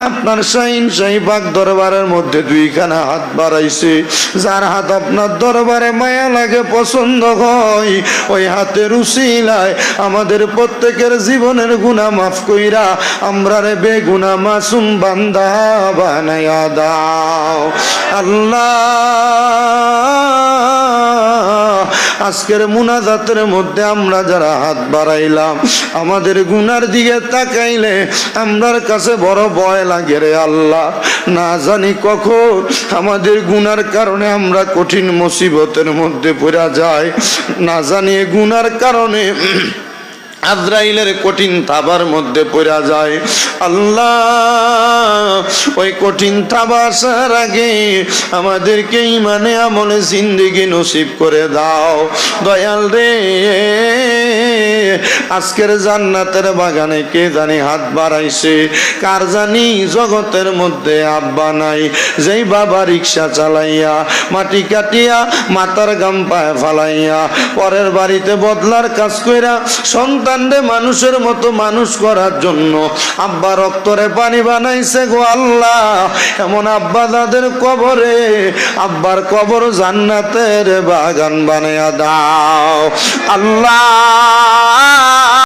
আপনার শাহিন শাহীবাগ দরবারের মধ্যে দুইখানা হাত বাড়াইছে, যার হাত আপনার দরবারে মায়া লাগে, পছন্দ হয়, ওই হাতের উসিলায় আমাদের প্রত্যেকের জীবনের গুনাহ মাফ কইরা আমরারে বেগুনাহ মাসুম বান্দা বানায়া দাও আল্লাহ। আজকের মুনাজাতের মধ্যে আমরা যারা হাত বাড়াইলাম, আমাদের গুনার দিকে তাকাইলে আমরার কাছে বড় ভয় লাগে রে আল্লাহ। না জানি কখন আমাদের গুনার কারণে আমরা কঠিন মুসিবতের মধ্যে পড়া যাই, না জানি গুনার কারণে আজরাইলের কঠিন থাবার মধ্যে পড়া যায়। আল্লাহ, ওই কঠিন থাবা আসার আগে আমাদেরকে ইমানে আমলে জিন্দেগি নসিব করে দাও দয়াল রে। আজকের জান্নাতের বাগানে কে জানি হাত বাড়াইছে, কার জানি জগতের মধ্যে আব্বা নাই, যেই বাবা রিক্সা চালাইয়া মাটি কাটিয়া মাথার গাম পায়ে ফালাইয়া পরের বাড়িতে বদলার কাজ কইরা সন্তানরে মানুষের মতো মানুষ করার জন্য আব্বা রক্তরে পানি বানাইছে গো আল্লাহ। এমন আব্বা দাদের কবরে আব্বার কবর জান্নাতের বাগান বানায়া দাও আল্লাহ।